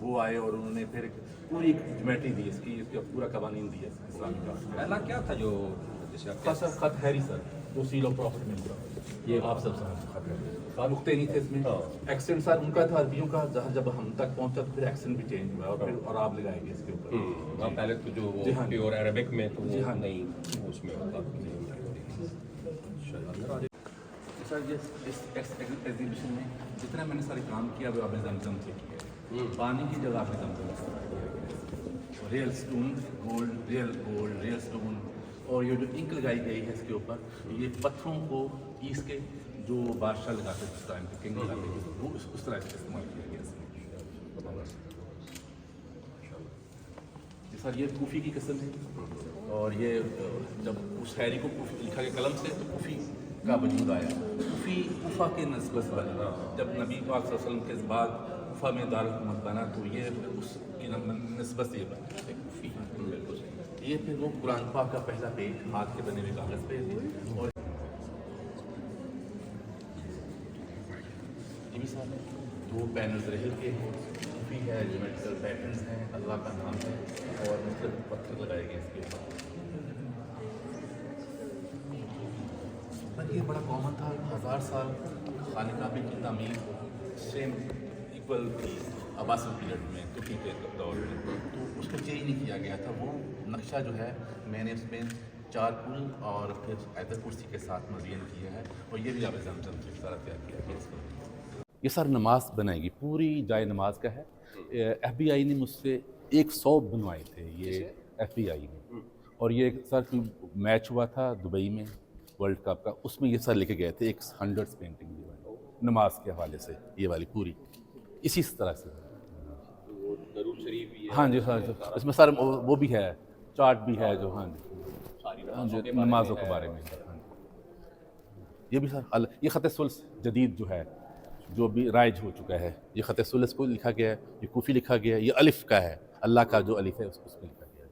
वो आए और उन्होंने फिर पूरी ज्योमेट्री दी इसका पूरा कवानीन दिया इस्लामिक आर्ट का। पहला क्या था जो जैसे आप सर खत हैरी सर जो सील ऑफ प्रॉफिट में पूरा ये आप सब समझ खत है सर नुकते नहीं थे इसमें एक्सेंट सर उनका था अरबियों का जहाँ जब हम तक पहुँचा तो फिर एक्सेंट भी चेंज हुआ और फिर और आप लगाएंगे इसके ऊपर। पहले तो जो जी हाँ। प्योर अरबिक में तो जी वो हाँ। नहीं उसमें होता सर इस एग्जीबिशन में जितना मैंने सारे काम किया वो आपने जमजम से किया है। पानी की जगह पे Zamzam real stone gold real stone और ये जो इंक लगाई गई है इसके ऊपर ये पत्थरों को पीस के जो बादशाह लगाते थे उस टाइम पे किंग लगाते थे वो उस तरह से इस्तेमाल किया गया इसमें। ये सर ये कूफी की किस्म है और ये जब उस हैरी को कूफी लिखा गया कलम से तो कूफी का वजूद आया। कूफा के नस्बत बना जब नबी पाक सल्लल्लाहु अलैहि वसल्लम के बाद कूफा में दारुल हुकूमत बना तो ये उसकी नस्बत से ये बना कूफी। ये फिर वो कुरान पाक का पहला पेज हाथ के बने हुए कागज़ पे और ये भी साथ दो पैनल्स रहल के हैं कूफी है ज्योमेट्रिकल पैटर्न्स हैं अल्लाह का नाम है और मुख्तलिफ पत्थर लगाए गए इसके ऊपर। पर ये बड़ा कॉमन था 1000 साल खाने काबे की तामीर सेम इक्वल थी अब्बासी पीरियड में तुर्की के दौर में तो उसको चेंज नहीं किया गया था। वो नक्शा जो है मैंने उसमें 4 पुल और फिर आयत कुर्सी के साथ मज़ीन किया है और ये भी आप जमजम से सारा तैयार किया गया। ये सर नमाज बनाएगी पूरी जाए नमाज का है। FBI ने मुझसे 100 बनवाए थे ये FBI ने और ये सर मैच हुआ था दुबई में वर्ल्ड कप का उसमें ये सर लेके गए थे 100 पेंटिंग ये वाली नमाज के हवाले से ये वाली पूरी इसी तरह से। दरूद शरीफ भी है। हाँ जी सर इसमें सर वो भी है चार्ट भी है जो हाँ जी नमाजों के बारे में। हाँ ये भी सर ये ख़त सुल्स जदीद जो है जो भी राइज हो चुका है ये ख़त सुल्स को लिखा गया है ये कूफी लिखा गया है ये अलिफ का है अल्लाह का जो अलिफ है उसको उसमें लिखा गया है।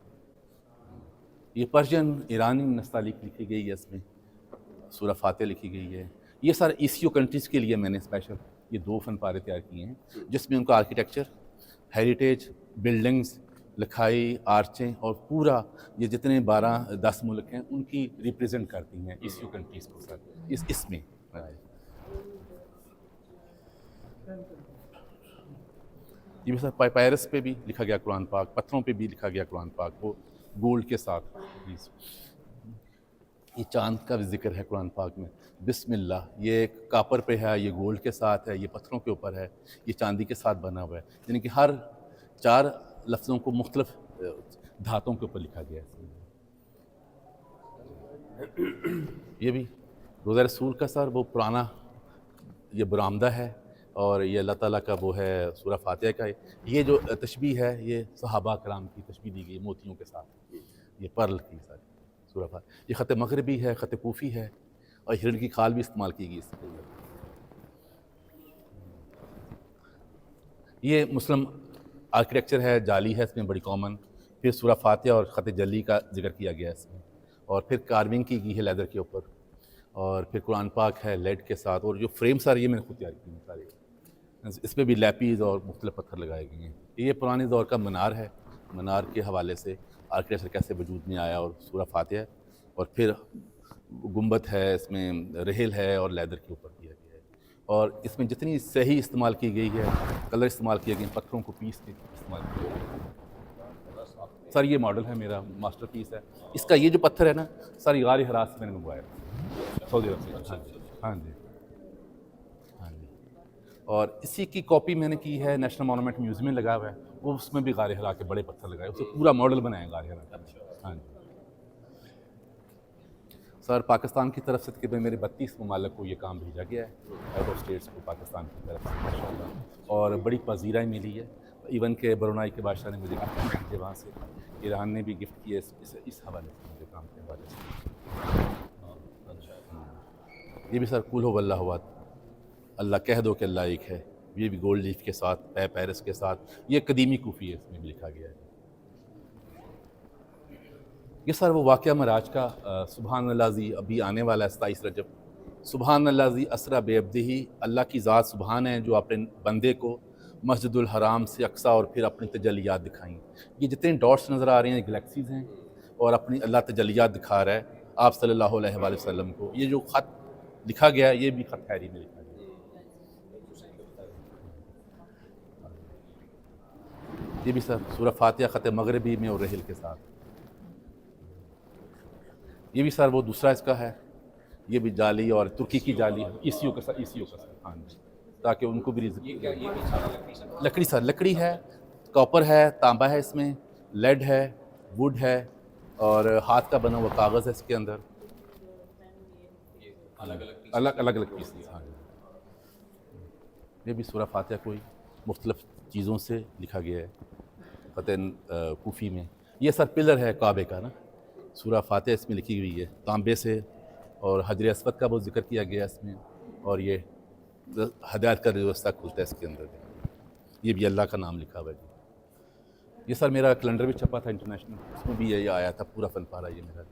ये पर्शियन ईरानी नस्तालीक लिखी गई है इसमें सूरा फातिहा लिखी गई है। ये सारे ECO कंट्रीज़ के लिए मैंने स्पेशल ये 2 फन पारे तैयार किए हैं जिसमें उनका आर्किटेक्चर हेरिटेज बिल्डिंग्स लिखाई आर्चें और पूरा ये जितने 12-10 मुल्क हैं उनकी रिप्रेजेंट करती हैं ECO कंट्रीज़ को सर इसमें। ये भी सर पायरस पे भी लिखा गया कुरान पाक पत्थरों पे भी लिखा गया कुरान पाक वो गोल्ड के साथ। ये चांद का भी जिक्र है कुरान पाक में बिस्मिल्लाह ये कापर पे है ये गोल्ड के साथ है ये पत्थरों के ऊपर है ये चांदी के साथ बना हुआ है यानी कि हर 4 लफ्ज़ों को मुख्तलिफ धातों के ऊपर लिखा गया है। ये भी रोज़ा रसूल का सर वो पुराना ये बरामदा है और ये अल्लाह ताला का वो है सूरा फातिहा का ये जो तशबीह है ये सहाबा कराम की तशबीह दी गई मोतियों के साथ ये पर्ल की सर सूरा फातिहा। ये ख़त मगरबी है ख़त कूफ़ी है और हिरण की खाल भी इस्तेमाल की गई इसके अंदर। ये मुस्लिम आर्किटेक्चर है जाली है इसमें बड़ी कॉमन फिर सूरा फातिहा और ख़त जली का जिक्र किया गया है इसमें और फिर कार्विंग की गई है लेदर के ऊपर और फिर कुरान पाक है लेड के साथ और जो फ्रेम सारे ये मैंने खुद तैयार किए हैं सारे इसमें भी लैपीज़ और मुख्तलिफ पत्थर लगाए गए हैं। ये पुराने दौर का मनार है मनार के हवाले से आर्किटेक्चर कैसे वजूद में आया और सूरा फातिहा और फिर गुंबद है इसमें रहल है और लेदर के ऊपर किया गया है और इसमें जितनी सही इस्तेमाल की गई है कलर इस्तेमाल किए गए पत्थरों को पीस के इस्तेमाल किया गया। सर ये मॉडल है मेरा मास्टर पीस है इसका ये जो पत्थर है ना सर गार हिरा से मैंने मंगवाया सऊदी अरब से। हाँ जी हाँ जी और इसी की कॉपी मैंने की है नेशनल मोनूमेंट म्यूज़ियम में लगा हुआ है वो उसमें भी गार हिरा के बड़े पत्थर लगाए उसे पूरा मॉडल बनाया गार हिरा का। हाँ जी सर पाकिस्तान की तरफ से तकरीबन मेरे 32 ममालिक को ये काम भेजा गया है आउट ऑफ स्टेट्स को पाकिस्तान की तरफ से माशाल्लाह और बड़ी पजीराई मिली है। इवन के ब्रुनाई के बादशाह ने मुझे गिफ्ट किए वहाँ से ईरान ने भी गिफ्ट किए इस हवाले से मुझे काम के हवाले से। ये भी सर कुल हो वल्लाह हुआ अल्लाह कह दो कि अल्लाह एक है ये भी गोल्ड लीफ के साथ पैरस के साथ ये कदीमी कूफ़ी है इसमें भी लिखा गया है। ये सर वो वाक़या मराज का सुबहान अल्लाज़ी अभी आने वाला है 27 रजब सुबहान अल्लाज़ी असरा बेअब्दिही अल्लाह की ज़ात सुबहान है जो अपने बंदे को मस्जिदुल हराम से अक्सा और फिर अपनी तजलियात दिखाई। ये जितने डॉट्स नज़र आ रहे हैं गैलेक्सीज़ हैं और अपनी अल्लाह तजलियात दिखा रहा है आप सल्लल्लाहु अलैहि वसल्लम को। ये जो ख़त लिखा गया है ये भी ख़त हैरी में लिखा गया है। ये भी सर सूरह फातिहा ख़त मगरिबी में और रहल के साथ। ये भी सर वो दूसरा इसका है, ये भी जाली और तुर्की की जाली है, ईसीओ का सर, ईसीओ का सर, हाँ जी, ताकि उनको भी रिज़्क। ये क्या, ये भी सारा लकड़ी सर? लकड़ी सर, लकड़ी है, कॉपर है, तांबा है इसमें, लेड है, वुड है और हाथ का बना हुआ कागज़ है इसके अंदर। ये अलग अलग पीस? अलग अलग अलग पीस। हाँ जी, ये भी सूरह फातिहा कोई मुख्तलिफ चीज़ों से लिखा गया है ख़त कूफ़ी में। ये सर पिलर है काबे का ना, सूरह फातिहा इसमें लिखी हुई है तांबे से और हजर अस्वद का बहुत जिक्र किया गया है इसमें। और ये हदायत का व्यवस्था खुलता है इसके अंदर, ये भी अल्लाह का नाम लिखा हुआ है जी। ये सर मेरा कैलेंडर भी छपा था इंटरनेशनल, उसमें भी यही आया था पूरा फन पारा ये मेरा।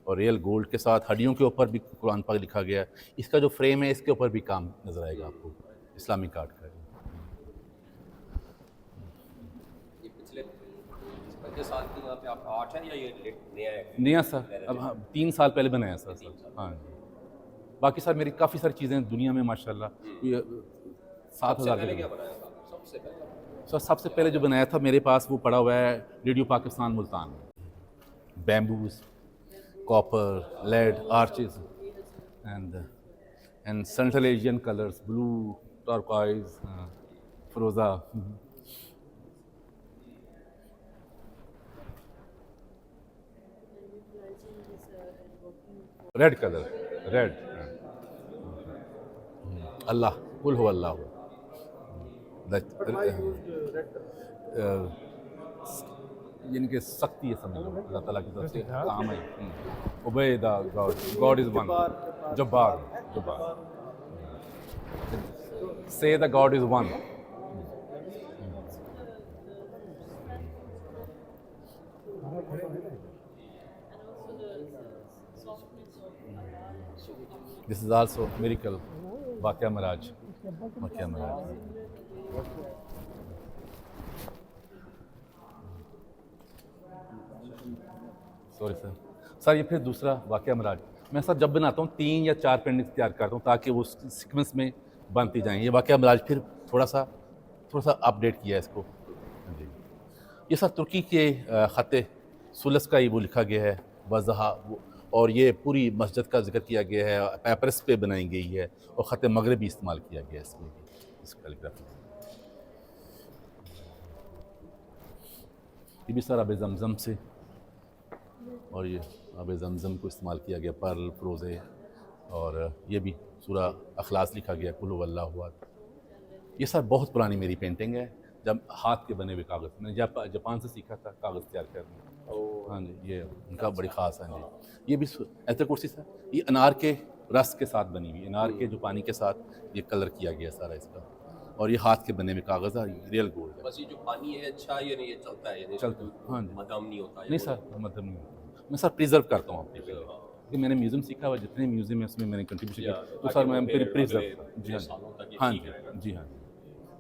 और रियल गोल्ड के साथ हड्डियों के ऊपर भी कुरान पाक लिखा गया है। इसका जो फ्रेम है इसके ऊपर भी काम नज़र आएगा आपको इस्लामिक आर्ट का। ये पिछले 25 साल की यहाँ पे आपका आर्ट है या ये नया है? नया सर, अब हाँ 3 साल पहले बनाया सर। हाँ जी, बाकी सर मेरी काफ़ी सारी चीज़ें दुनिया में माशाल्लाह ये 7,000 पहले के। क्या बनाया था सबसे पहले? सर सबसे पहले जो बनाया था मेरे पास वो पड़ा हुआ है रेडियो पाकिस्तान मुल्तान में, bamboos, copper, lead, arches and central Asian colours, blue, turquoise, फिरोज़ा। रेड कलर, रेड, अल्लाह, कुल हो अल्लाह हो। यानी कि सख्ती है, समझ लो अल्लाह ताला की तरफ से काम है। उबैदा गॉड, गॉड इज़ वन, जब्बार, जब्बार, से the god is one. This is also miracle, वाक़या मराज, वाक़या मराज। सॉरी सर, ये फिर दूसरा वाक़या मराज। मैं सर जब बनाता हूँ 3 या 4 पेंटिंग्स तैयार करता हूँ ताकि वो सीक्वेंस में बनती जाएँ। ये वाक़या मराज फिर थोड़ा सा अपडेट किया है इसको। हाँ जी, ये सर तुर्की के ख़त सुलस का ही वो लिखा गया है वज़हा, और ये पूरी मस्जिद का जिक्र किया गया है, पेपर्स पे बनाई गई है और ख़त मगरिबी इस्तेमाल किया गया है इसमें भी, इस कैलीग्राफी। ये भी सर आब ज़मज़म से, और ये आब ज़मज़म को इस्तेमाल किया गया, पर्ल, फ़रोज़े, और ये भी सूरह अखलास लिखा गया, कुल हुवल्लाहु अहद। ये सर बहुत पुरानी मेरी पेंटिंग है, जब हाथ के बने हुए कागज़, मैंने जापान से सीखा था कागज़ तैयार करना। हाँ जी, ये उनका बड़ी ख़ास है जी। ये भी ऐसे कुर्सी सर, ये अनार के रस के साथ बनी हुई, अनार के जो पानी के साथ ये कलर किया गया सारा इसका, और ये हाथ के बने हुए कागज़ है, रियल गोल्ड है। बस ये जो पानी है अच्छा, ये नहीं, ये चलता है, ये चलता है, हाँ जी। मदाम नहीं होता नहीं सर, मतलब नहीं होता। मैं सर प्रिजर्व करता हूँ अपने पे, क्योंकि मैंने म्यूज़ियम सीखा हुआ, जितने म्यूज़ियम है उसमें मैंने कंट्रीब्यूशन किया, तो सर मैं फिर प्रिजर्व। जी हाँ, हाँ जी, जी हाँ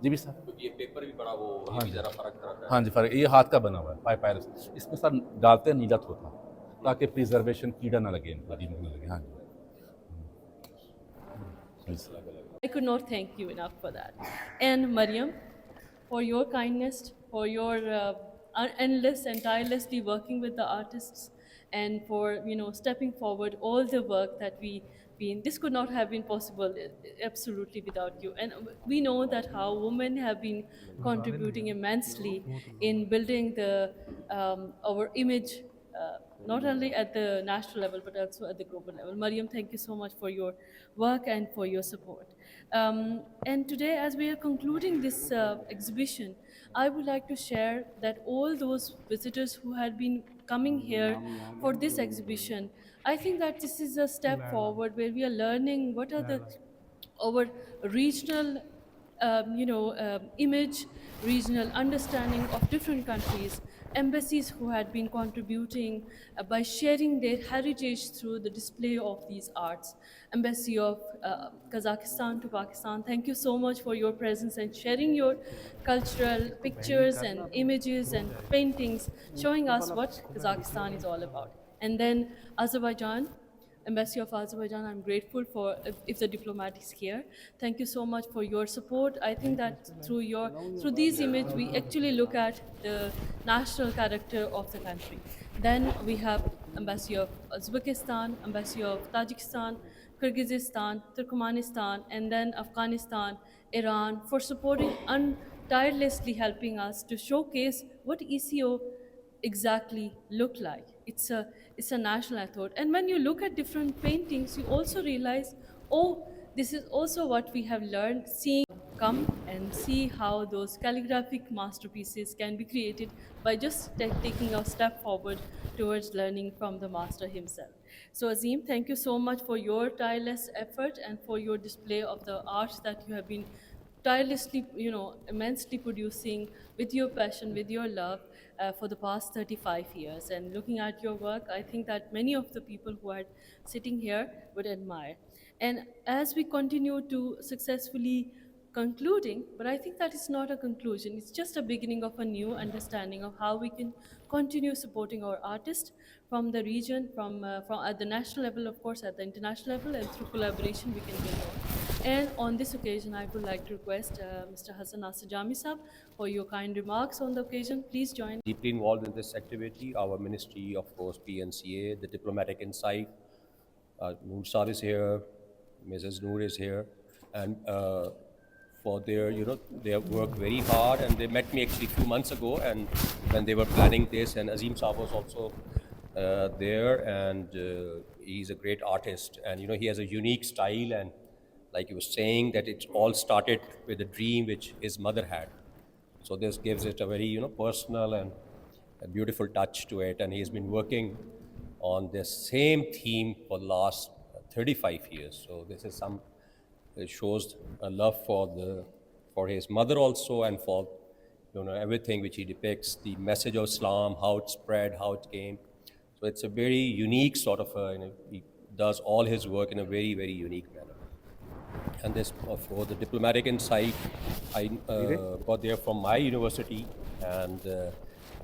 जी भी सर। क्योंकि ये पेपर भी बड़ा वो, हाँ ये भी जी, ज़रा फ़र्क करता है। हाँ जी, फ़र्क, ये हाथ का बना हुआ है, पायरस, इसमें सर डालते हैं नीला होता ताकि प्रिजर्वेशन कीड़ा ना लगे, इनको दीमक ना लगे। हाँ जी। I could not thank you enough for that. And Mariam, for your kindness, for your endless and tirelessly working with the artists, and for stepping forward all the work that we been. This could not have been possible absolutely without you. And we know that how women have been contributing immensely in building the our image. Not only at the national level but also at the global level. Mariam, thank you so much for your work and for your support. And today, as we are concluding this exhibition, I would like to share that all those visitors who had been coming here for this exhibition, I think that this is a step forward where we are learning what are our regional image, regional understanding of different countries, embassies who had been contributing by sharing their heritage through the display of these arts. Embassy of Kazakhstan to Pakistan, thank you so much for your presence and sharing your cultural pictures and images and paintings, showing us what Kazakhstan is all about. And then Azerbaijan, Embassy of Azerbaijan, I'm grateful for if the diplomats here. Thank you so much for your support. I think that through these images, we actually look at the national character of the country. Then we have Embassy of Uzbekistan, Embassy of Tajikistan, Kyrgyzstan, Turkmenistan, and then Afghanistan, Iran for supporting and tirelessly helping us to showcase what ECO exactly look like. It's a national effort. And when you look at different paintings, you also realize, oh, this is also what we have learned seeing come and see how those calligraphic masterpieces can be created by just taking a step forward towards learning from the master himself. So Azim, thank you so much for your tireless effort and for your display of the art that you have been tirelessly, immensely producing with your passion, with your love for the past 35 years. And looking at your work, I think that many of the people who are sitting here would admire. And as we continue to successfully concluding, but I think that is not a conclusion. It's just a beginning of a new understanding of how we can continue supporting our artists from the region, from at the national level, of course, at the international level, and through collaboration we can build more. And on this occasion, I would like to request Mr. Hassan Nasir Jami Sahab for your kind remarks on the occasion. Please join. Deeply involved in this activity. Our ministry, of course, PNCA, the Diplomatic Insight. Noor Saab is here, Mrs. Noor is here, and for their, they have worked very hard, and they met me actually a few months ago, and when they were planning this, and Azim Saab was also there, and he's a great artist, and he has a unique style, and like he was saying, that it all started with a dream which his mother had. So this gives it a very, personal and a beautiful touch to it. And he's been working on this same theme for the last 35 years. So this is it shows a love for his mother also, and for, everything which he depicts, the message of Islam, how it spread, how it came. So it's a very unique sort of, he does all his work in a very, very unique manner. And this, for the Diplomatic Insight, I got there from my university, and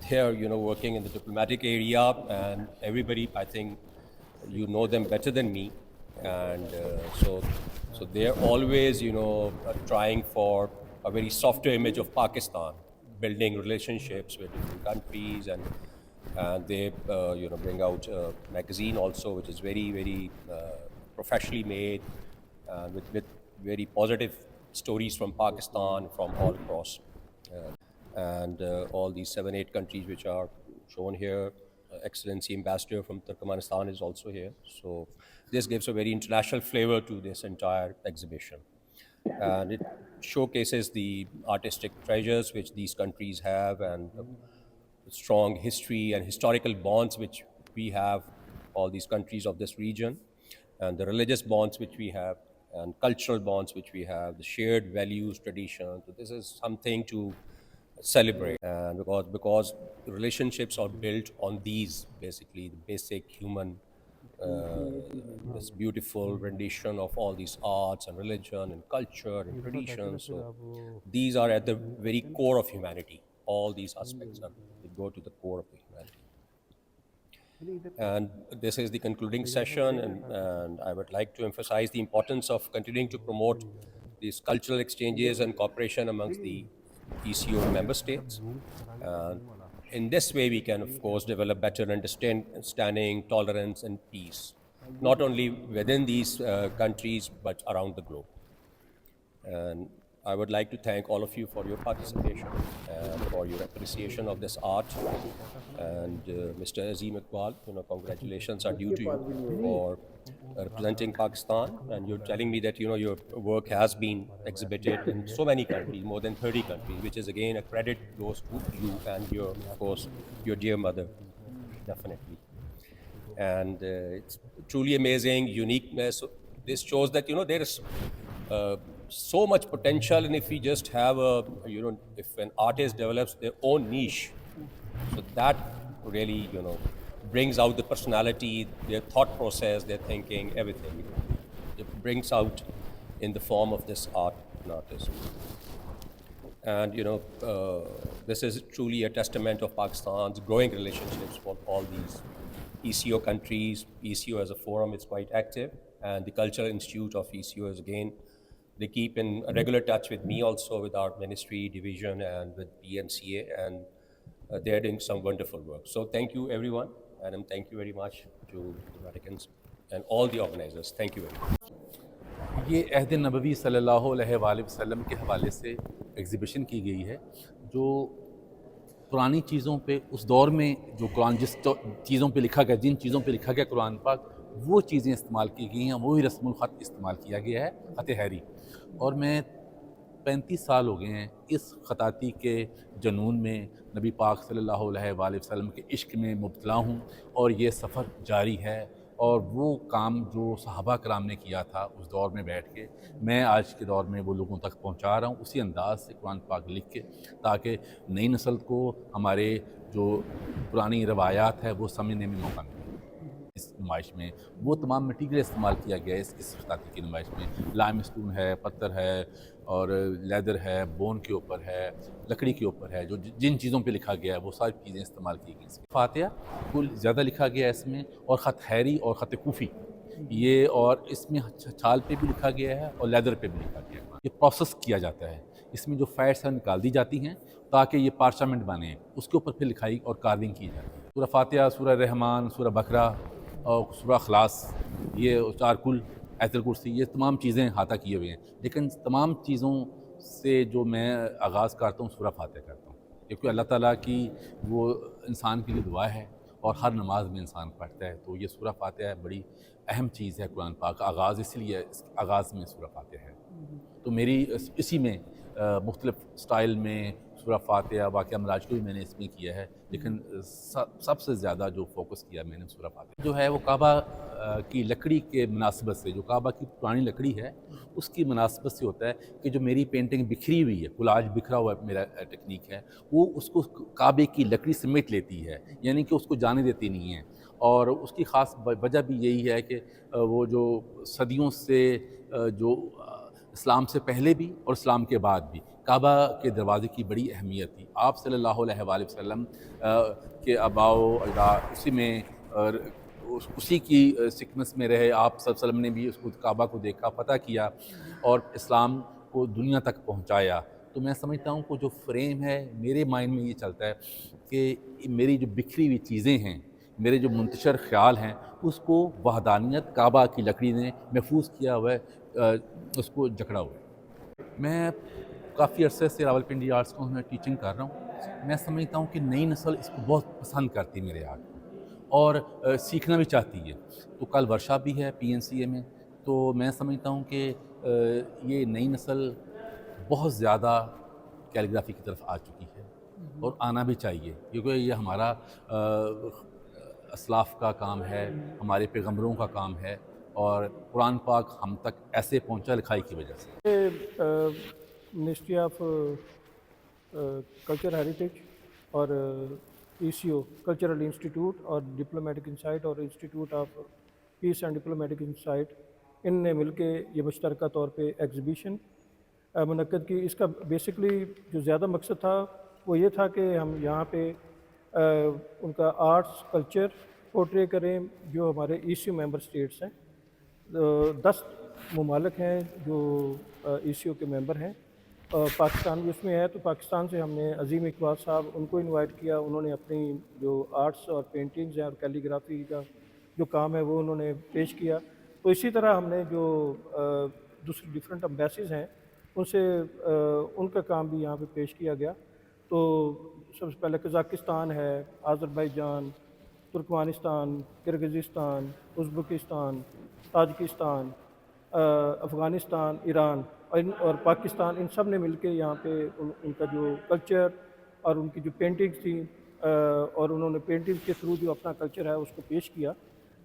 they are, working in the diplomatic area, and everybody, I think, know them better than me, and so they're always, trying for a very softer image of Pakistan, building relationships with different countries, and they, bring out a magazine also, which is very, very professionally made, with very positive stories from Pakistan, from all across. And all these 7-8 countries which are shown here. Excellency Ambassador from Turkmenistan is also here. So this gives a very international flavor to this entire exhibition. And it showcases the artistic treasures which these countries have, and the strong history and historical bonds which we have, all these countries of this region, and the religious bonds which we have, and cultural bonds which we have, the shared values, traditions. So this is something to celebrate, and because relationships are built on these, basically the basic human, this beautiful rendition of all these arts and religion and culture and traditions. So these are at the very core of humanity. All these aspects they go to the core of the humanity. And this is the concluding session, and I would like to emphasize the importance of continuing to promote these cultural exchanges and cooperation amongst the ECO member states. In this way, we can, of course, develop better understanding, tolerance, and peace, not only within these countries, but around the globe. And I would like to thank all of you for your participation and for your appreciation of this art. And Mr. Azim Iqbal, congratulations are due to you for representing Pakistan. And you're telling me that, your work has been exhibited in so many countries, more than 30 countries, which is again a credit goes to you and of course, your dear mother, definitely. And it's truly amazing, uniqueness. This shows that, there is so much potential, and if we just have a, if an artist develops their own niche, so that really, brings out the personality, their thought process, their thinking, everything. It brings out in the form of this art, an artist. And this is truly a testament of Pakistan's growing relationships with all these ECO countries. ECO as a forum is quite active, and the Cultural Institute of ECO is again, they keep in regular touch with me also, with our ministry division and with PNCA, and they're doing some wonderful work. So thank you everyone, and thank you very much to the Vaticans and all the organizers. Thank you very much. ये अहद नबवी सल्लल्लाहु अलैहि वसल्लम के हवाले से exhibition की गई है, जो पुरानी चीज़ों पे उस दौर में जो कुरान जिस चीज़ों पे लिखा गया, जिन चीज़ों पे लिखा गया कुरान पाक, वो चीज़ें इस्तेमाल की गई हैं, वही रस्मुल ख़त इस्तेमाल किया गया है, ख़त हैरी। और मैं 35 साल हो गए हैं इस ख़ताती के जनून में, नबी पाक सल्लल्लाहु अलैहि वसल्लम के इश्क में मुब्तला हूँ, और ये सफ़र जारी है। और वो काम जो सहाबा कराम ने किया था उस दौर में बैठ के, मैं आज के दौर में वो लोगों तक पहुंचा रहा हूं उसी अंदाज से कुरान पाक लिख के, ताकि नई नस्ल को हमारे जो पुरानी रवायात है वो समझने में मौका मिले। इस नुमाइश में वो तमाम मटीरियल इस्तेमाल किया गया है इस खताती की नुमाइश में। लाइम स्टोन है, पत्थर है, और लेदर है, बोन के ऊपर है, लकड़ी के ऊपर है, जो जिन चीज़ों पे लिखा गया है वो सारी चीज़ें इस्तेमाल की गई। फातिहा कुल ज़्यादा लिखा गया है इसमें, और ख़त हैरी और ख़त कूफ़ी ये, और इसमें छाल पे भी लिखा गया है और लेदर पे भी लिखा गया है। ये प्रोसेस किया जाता है, इसमें जो फैट्स हैं निकाल दी जाती हैं ताकि ये पार्चामेंट बने, उसके ऊपर फिर लिखाई और कार्विंग की जाती है। सूरह फातिहा, सूरह रहमान, सूरह बकरा और सूरह खलास, ये चार कुल, आयतुल कुर्सी, ये तमाम चीज़ें हाथा किए हुए हैं। लेकिन तमाम चीज़ों से जो मैं आगाज़ करता हूँ सूरह फातिहा करता हूँ, क्योंकि अल्लाह ताला की वो इंसान के लिए दुआ है और हर नमाज में इंसान पढ़ता है। तो ये सूरह फातिहा बड़ी अहम चीज़ है कुरान पाक का आगाज़, इसलिए आगाज़ में सूरह फातिहा है। तो मेरी इसी में मुख्तलिफ़ स्टाइल में सूरह फातिहा, वाक़िया मराज को भी मैंने इसमें किया है, लेकिन सबसे ज़्यादा जो फोकस किया मैंने सूरह फातिहा जो है वो काबा की लकड़ी के मुनासिबत से, जो काबा की पुरानी लकड़ी है उसकी मुनासिबत से होता है कि जो मेरी पेंटिंग बिखरी हुई है, कोलाज बिखरा हुआ मेरा टेक्निक है, वो उसको काबे की लकड़ी समेट लेती है, यानी कि उसको जाने देती नहीं है। और उसकी ख़ास वजह भी यही है कि वो जो सदियों से जो इस्लाम से पहले भी और इस्लाम के बाद भी काबा के दरवाज़े की बड़ी अहमियत थी। आप सल्लल्लाहु अलैहि वसल्लम के आबाओ अजदाद उसी में उसी की सीक्वेंस में रहे। आप सल्लल्लाहु अलैहि वसल्लम ने भी उसको काबा को देखा, फ़तह किया और इस्लाम को दुनिया तक पहुँचाया। तो मैं समझता हूँ कि जो फ्रेम है मेरे माइंड में ये चलता है कि मेरी जो बिखरी हुई चीज़ें हैं, मेरे जो मुंतशर ख़्याल हैं, उसको वहदानियत काबा की लकड़ी ने महफूज किया हुआ है, उसको जकड़ा हुआ है। मैं काफ़ी अरसे से रावलपिंडी आर्ट्स को मैं टीचिंग कर रहा हूँ। मैं समझता हूँ कि नई नस्ल इसको बहुत पसंद करती है मेरे आर्ट को, और सीखना भी चाहती है। तो कल वर्कशॉप भी है PNCA में, तो मैं समझता हूँ कि ये नई नस्ल बहुत ज़्यादा कैलीग्राफी की तरफ आ चुकी है और आना भी चाहिए, क्योंकि ये हमारा असलाफ़ का काम है, हमारे पैगम्बरों का काम है, और कुरान पाक हम तक ऐसे पहुंचा लिखाई की वजह से। मिनिस्ट्री ऑफ कल्चर हेरिटेज और ECO कल्चरल इंस्टीट्यूट और डिप्लोमेटिक इंसाइट और institute of peace and diplomatic insight, इनने मिलके ये मुश्तरका तौर पे एग्ज़िबिशन मुनक्कद की। इसका बेसिकली जो ज़्यादा मकसद था वो ये था कि हम यहाँ पे उनका आर्ट्स कल्चर पोर्ट्रे करें जो हमारे ECO मेंबर स्टेट्स हैं। 10 ममालिक हैं जो ECO के मेंबर हैं, पाकिस्तान भी उसमें है। तो पाकिस्तान से हमने अज़ीम इकबाल साहब, उनको इनवाइट किया। उन्होंने अपनी जो आर्ट्स और पेंटिंग्स हैं और कैलीग्राफी का जो काम है वो उन्होंने पेश किया। तो इसी तरह हमने जो दूसरी डिफरेंट एम्बेसीज़ हैं उनसे उनका काम भी यहाँ पे पेश किया गया। तो सबसे पहले कज़ाकिस्तान है, Azerbaijan, Turkmenistan, Kyrgyzstan, Uzbekistan, Tajikistan, Afghanistan, Iran और पाकिस्तान, इन सब ने मिलके यहाँ पे उनका जो कल्चर और उनकी जो पेंटिंग्स थी और उन्होंने पेंटिंग्स के थ्रू जो अपना कल्चर है उसको पेश किया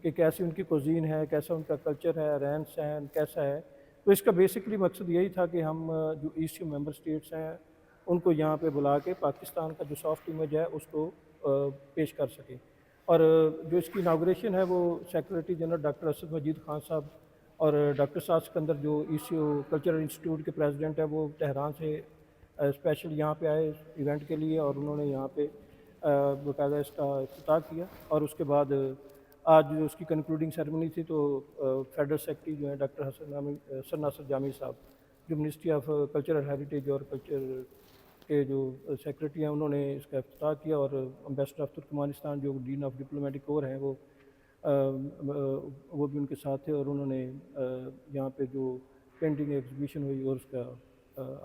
कि कैसी उनकी कुज़ीन है, कैसा उनका कल्चर है, रहन सहन कैसा है। तो इसका बेसिकली मकसद यही था कि हम जो ईसीओ मेंबर स्टेट्स हैं उनको यहाँ पे बुला के पाकिस्तान का जो सॉफ्ट इमेज है उसको पेश कर सकें। और जो इसकी इनाग्रेशन है वो सेक्रेटरी जनरल डॉक्टर असद मजीद खान साहब और डॉक्टर साद सिकंदर जो ईसीओ कल्चरल इंस्टीट्यूट के प्रेसिडेंट है वो तेहरान से स्पेशल यहाँ पे आए इस इवेंट के लिए, और उन्होंने यहाँ पे बाकायदा इसका इफ्तिताह किया। और उसके बाद आज जो उसकी कंक्लूडिंग सेरेमनी थी तो फेडरल सेक्रेटरी जो है डॉक्टर हसन नासर जामी साहब जो मिनिस्ट्री ऑफ कल्चरल हेरिटेज और कल्चर के जो सेक्रेटरी हैं उन्होंने इसका इफ्तिताह किया। और एम्बेसडर ऑफ तुर्कमानिस्तान जो डीन ऑफ डिप्लोमेटिक कोर हैं वो भी उनके साथ थे, और उन्होंने यहाँ पे जो पेंटिंग एग्जीबिशन हुई और उसका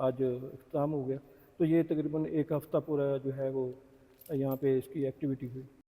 आज इख्तिताम हो गया। तो ये तकरीबन एक हफ़्ता पूरा जो है वो यहाँ पे इसकी एक्टिविटी हुई।